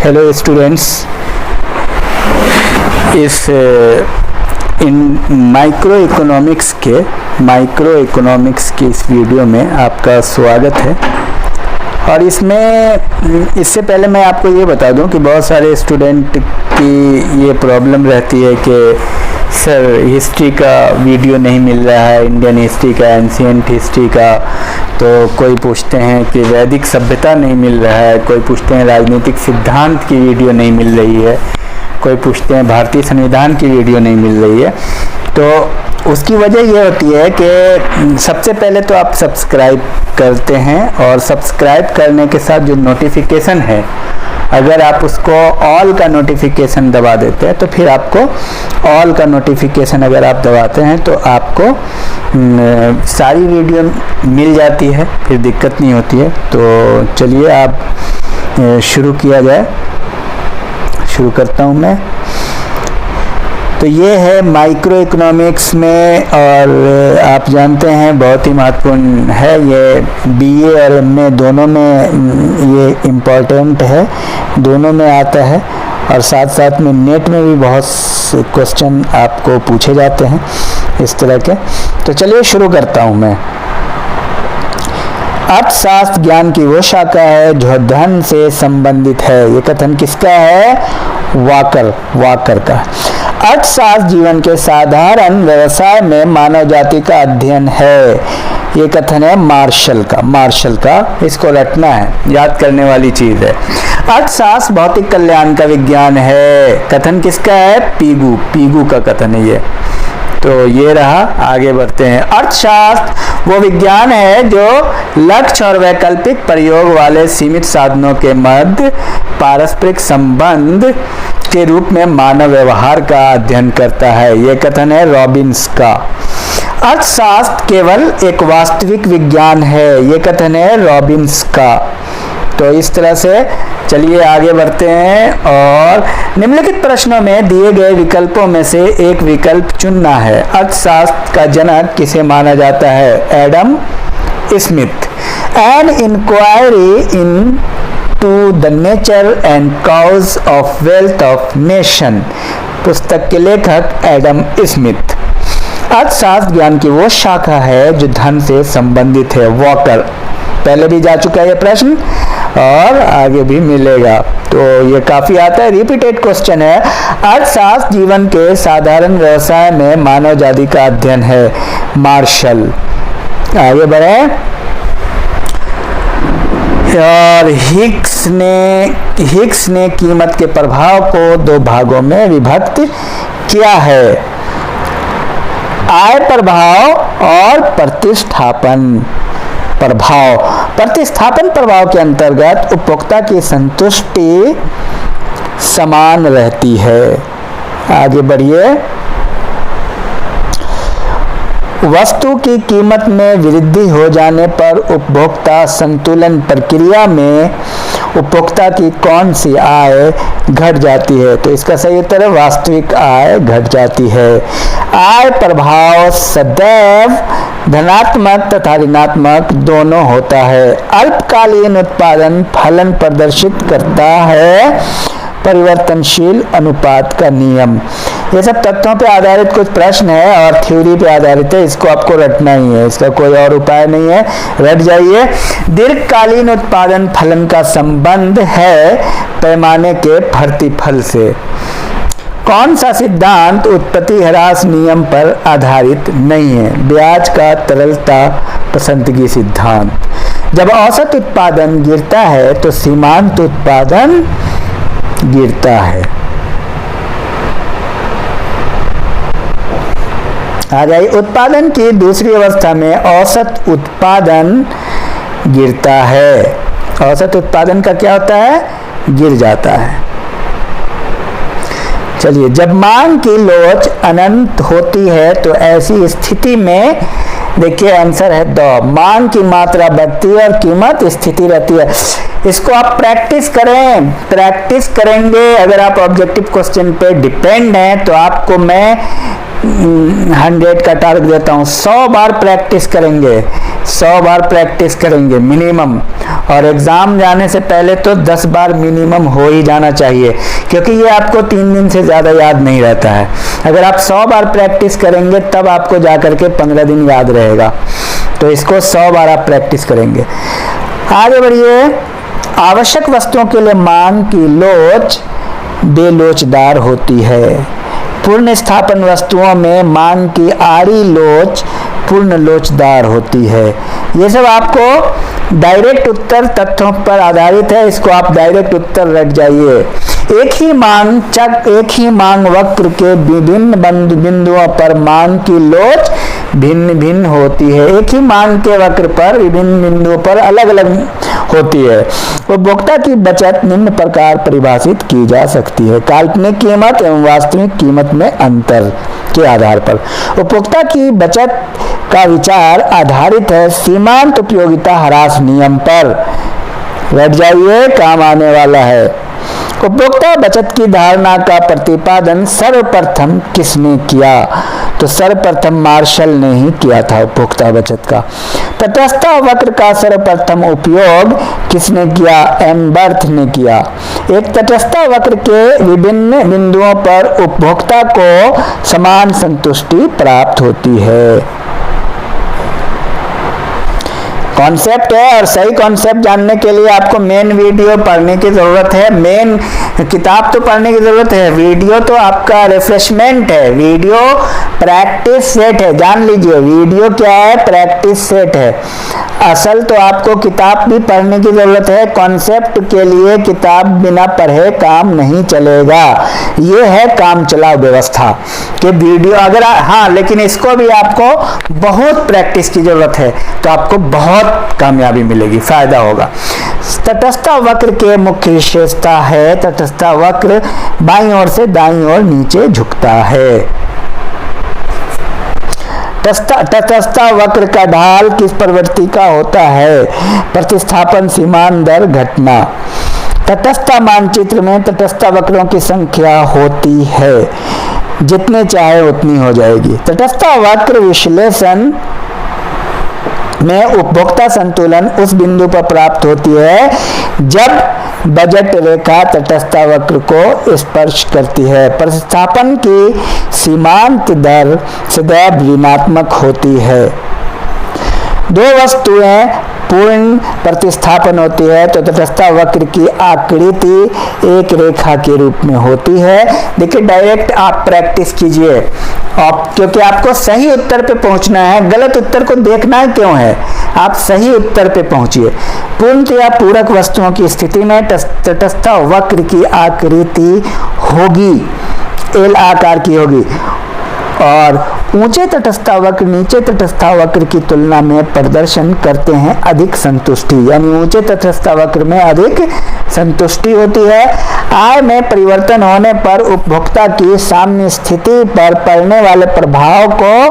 Hello students, इस micro economics की इस वीडियो में आपका स्वागत है। और इससे पहले मैं आपको ये बता दूं कि बहुत सारे स्टूडेंट की ये प्रॉब्लम रहती है कि सर हिस्ट्री का वीडियो नहीं मिल रहा है, इंडियन हिस्ट्री का, एंशिएंट हिस्ट्री का। तो कोई पूछते हैं कि वैदिक सभ्यता नहीं मिल रहा है, कोई पूछते हैं राजनीतिक सिद्धांत की वीडियो नहीं मिल रही है, कोई पूछते हैं भारतीय संविधान की वीडियो नहीं मिल रही है। तो उसकी वजह ये होती है कि सबसे पहले तो आप सब्सक्राइब करते हैं और सब्सक्राइब करने के साथ जो नोटिफिकेशन है, अगर आप उसको ऑल का नोटिफिकेशन दबा देते हैं तो फिर आपको ऑल का नोटिफिकेशन अगर आप दबाते हैं तो आपको सारी वीडियो मिल जाती है, फिर दिक्कत नहीं होती है। तो चलिए आप शुरू किया जाए। शुरू करता हूँ मैं। तो ये है माइक्रो इकोनॉमिक्स में, और आप जानते हैं बहुत ही महत्वपूर्ण है ये। बीए और एमए दोनों में ये इम्पोर्टेंट है, दोनों में आता है। और साथ साथ में नेट में भी बहुत क्वेश्चन आपको पूछे जाते हैं इस तरह के। तो चलिए शुरू करता हूँ मैं। अर्थशास्त्र ज्ञान की वो शाखा है जो धन से संबंधित है। ये कथन किसका है? वाकर का। अर्थशास्त्र जीवन के साधारण व्यवसाय में मानव जाति का अध्ययन है। ये कथन है मार्शल का। इसको रटना है, याद करने वाली चीज है। अर्थशास्त्र भौतिक कल्याण का विज्ञान है। कथन किसका है? पीगू का कथन है ये। तो ये रहा, आगे बढ़ते हैं। अर्थशास्त्र वो विज्ञान है जो लक्ष्य और वैकल्पिक प्रयोग वाले सीमित साधनों के मध्य पारस्परिक संबंध के रूप में मानव व्यवहार का अध्ययन करता है। ये कथन है रॉबिन्स का। अर्थशास्त्र केवल एक वास्तविक विज्ञान है। ये कथन है रॉबिन्स का। तो इस तरह से चलिए आगे बढ़ते हैं, और निम्नलिखित प्रश्नों में दिए गए विकल्पों में से एक विकल्प चुनना है। अर्थशास्त्र का जनक किसे माना जाता है? Adam Smith. An inquiry into the nature and cause of wealth of nation, पुस्तक के लेखक एडम स्मिथ। अर्थशास्त्र ज्ञान की वो शाखा है जो धन से संबंधित है। वॉकर, पहले भी जा चुका है ये प्रश्न और आगे भी मिलेगा। तो ये काफी आता है, रिपीटेड क्वेश्चन है। अर्थशास्त्र जीवन के साधारण व्यवसाय में मानव जाति का अध्ययन है। मार्शल। आगे बढ़े। और हिग्स ने कीमत के प्रभाव को दो भागों में विभक्त किया है, आय प्रभाव और प्रतिस्थापन प्रभाव। प्रतिस्थापन प्रभाव के अंतर्गत उपभोक्ता की संतुष्टि समान रहती है। आगे बढ़िए। वस्तु की कीमत में वृद्धि हो जाने पर उपभोक्ता संतुलन प्रक्रिया में उपभोक्ता की कौन सी आय घट जाती है? तो इसका सही उत्तर है वास्तविक आय घट जाती है। आय प्रभाव सदैव धनात्मक तथा ऋणात्मक दोनों होता है। अल्पकालीन उत्पादन फलन प्रदर्शित करता है परिवर्तनशील अनुपात का नियम। ये सब तथ्यों पे आधारित कुछ प्रश्न है और थ्योरी पे आधारित है, इसको आपको रटना ही है, इसका कोई और उपाय नहीं है, रट जाइए। दीर्घकालीन उत्पादन फलन का संबंध है पैमाने के प्रतिफल से। कौन सा सिद्धांत उत्पत्ति ह्रास नियम पर आधारित नहीं है? ब्याज का तरलता पसंदगी सिद्धांत। जब औसत उत्पादन गिरता है तो सीमांत उत्पादन गिरता है। आ जाइए। उत्पादन की दूसरी अवस्था में औसत उत्पादन गिरता है। औसत उत्पादन का क्या होता है? गिर जाता है। चलिए। जब मांग की लोच अनंत होती है तो ऐसी स्थिति में, देखिए आंसर है दो, मांग की मात्रा बढ़ती है और कीमत स्थिति रहती है। इसको आप प्रैक्टिस करें, प्रैक्टिस करेंगे। अगर आप ऑब्जेक्टिव क्वेश्चन पे डिपेंड हैं तो आपको मैं 100 का टारगेट देता हूँ, 100 बार प्रैक्टिस करेंगे, 100 बार प्रैक्टिस करेंगे मिनिमम। और एग्जाम जाने से पहले तो 10 बार मिनिमम हो ही जाना चाहिए, क्योंकि ये आपको 3 दिन से ज़्यादा याद नहीं रहता है। अगर आप 100 बार प्रैक्टिस करेंगे तब आपको जा करके 15 दिन याद रहेगा। तो इसको 100 बार आप प्रैक्टिस करेंगे। आगे बढ़िए। आवश्यक वस्तुओं के लिए मांग की लोच बेलोचदार होती है। पूर्ण स्थापन वस्तुओं में मांग की आड़ी लोच पूर्ण लोचदार होती है। ये सब आपको डायरेक्ट उत्तर तथ्यों पर आधारित है, इसको आप डायरेक्ट उत्तर रट जाइए। एक ही मांग वक्र के विभिन्न बिंदुओं पर मांग की लोच भिन्न भिन्न होती है। एक ही मांग के वक्र पर विभिन्न बिंदुओं पर अलग अलग होती है। उपभोक्ता की बचत निम्न प्रकार परिभाषित की जा सकती है। काल्पनिक कीमत एवं वास्तविक कीमत में अंतर के आधार पर उपभोक्ता की बचत का विचार आधारित है सीमांत उपयोगिता ह्रास नियम पर। रट जाइए, काम आने वाला है। उपभोक्ता बचत की धारणा का प्रतिपादन सर्वप्रथम किसने किया? तो सर्वप्रथम मार्शल ने ही किया था उपभोक्ता बचत का। तटस्थता वक्र का सर्वप्रथम उपयोग किसने किया? एम्बर्थ ने किया। एक तटस्थता वक्र के विभिन्न बिंदुओं पर उपभोक्ता को समान संतुष्टि प्राप्त होती है। कॉन्सेप्ट है, और सही कॉन्सेप्ट जानने के लिए आपको मेन वीडियो पढ़ने की जरूरत है। मेन किताब तो पढ़ने की जरूरत है, वीडियो तो आपका रिफ्रेशमेंट है, वीडियो प्रैक्टिस सेट है। जान लीजिए, वीडियो क्या है? प्रैक्टिस सेट है। असल तो आपको किताब भी पढ़ने की जरूरत है। कॉन्सेप्ट के लिए किताब बिना पढ़े काम नहीं चलेगा। ये है काम चलाओ व्यवस्था कि वीडियो अगर हाँ, लेकिन इसको भी आपको बहुत प्रैक्टिस की जरूरत है, तो आपको बहुत कामयाबी मिलेगी, फायदा होगा। तटस्थता वक्र के मुख्य विशेषता है तटस्थता वक्र बाईं ओर से दाईं ओर नीचे झुकता है। तटस्थता वक्र का ढाल किस प्रवृत्ति का होता है? प्रतिस्थापन सीमांत दर घटना। तटस्थता मानचित्र में तटस्थता वक्रों की संख्या होती है, जितने चाहे उतनी हो जाएगी। तटस्थता वक्र विश्लेषण में उपभोक्ता संतुलन उस बिंदु पर प्राप्त होती है जब बजट रेखा तटस्थता वक्र को स्पर्श करती है। प्रतिस्थापन की सीमांत दर सदैव ऋणात्मक होती है। दो वस्तुएं पूर्ण प्रतिस्थापन होती है तो तटस्थता वक्र की आकृति एक रेखा के रूप में होती है। देखिए, डायरेक्ट आप प्रैक्टिस कीजिए, क्योंकि आपको सही उत्तर पे पहुंचना है। गलत उत्तर को देखना क्यों है? आप सही उत्तर पे पहुंचिए। पूर्णतया पूरक वस्तुओं की स्थिति में तटस्थता वक्र की आकृति होगी, एल आकार की होगी, और ऊंचे तटस्थता वक्र नीचे तटस्थता वक्र की तुलना में प्रदर्शन करते हैं अधिक संतुष्टि, यानी ऊंचे तटस्थता वक्र में अधिक संतुष्टि होती है। आय में परिवर्तन होने पर उपभोक्ता की सामान्य स्थिति पर पड़ने वाले प्रभाव को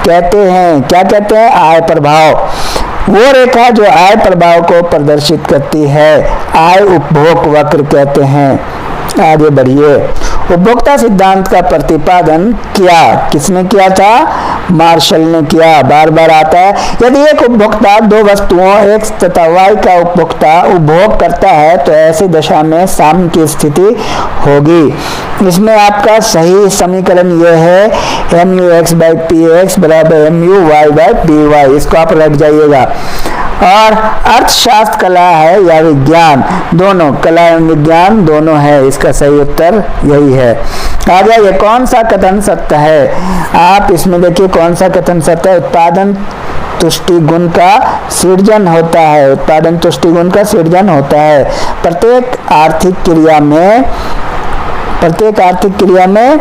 कहते हैं, क्या कहते हैं? आय प्रभाव। वो रेखा जो आय प्रभाव को प्रदर्शित करती है आय उपभोग वक्र कहते हैं। आगे बढ़िए। उपभोक्ता सिद्धांत का प्रतिपादन किसने किया था? मार्शल ने किया। बार बार आता है। यदि एक उपभोक्ता दो वस्तुओं x तथा y का उपभोग करता है तो ऐसी दशा में साम्य की स्थिति होगी। इसमें आपका सही समीकरण यह है mu(x/px) बराबर mu(y/py). इसको आप रख जाइएगा। और अर्थशास्त्र कला है या विज्ञान, दोनों, कला एवं विज्ञान दोनों है। इसका सही उत्तर यही है। आ जाइए, कौन सा कथन सत्य है? आप इसमें देखिए कौन सा कथन सत्य है। उत्पादन तुष्टि गुण का सृजन होता है। उत्पादन तुष्टि गुण का सृजन होता है। प्रत्येक आर्थिक क्रिया में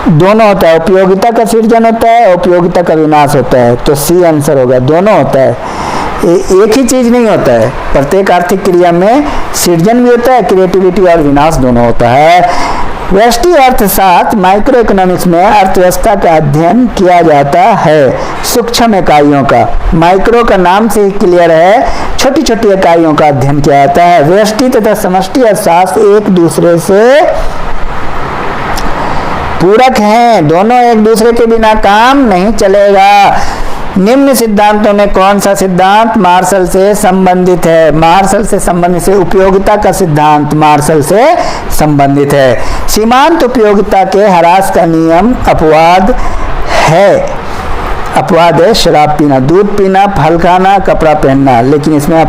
दोनों होता है। उपयोगिता का सृजन होता है, उपयोगिता का विनाश होता है। तो सी आंसर होगा, दोनों होता है। एक ही चीज नहीं होता है। प्रत्येक आर्थिक क्रिया में सृजन भी होता है, क्रिएटिविटी और विनाश दोनों होता है। व्यष्टि अर्थशास्त्र माइक्रो इकोनॉमिक्स में अर्थव्यवस्था का अध्ययन किया जाता है, सूक्ष्म इकाइयों का। माइक्रो का नाम से ही क्लियर है, छोटी छोटी इकाइयों का अध्ययन किया जाता है। व्यष्टि तथा समष्टि अर्थशास्त्र एक दूसरे से पूरक हैं, दोनों एक दूसरे के बिना काम नहीं चलेगा। निम्न सिद्धांतों में कौन सा सिद्धांत मार्शल से संबंधित है? मार्शल से संबंधित से उपयोगिता का सिद्धांत मार्शल से संबंधित है। सीमांत उपयोगिता के ह्रास का नियम अपवाद है। अपवाद है शराब पीना, दूध पीना, फल खाना, कपड़ा पहनना, लेकिन इसमें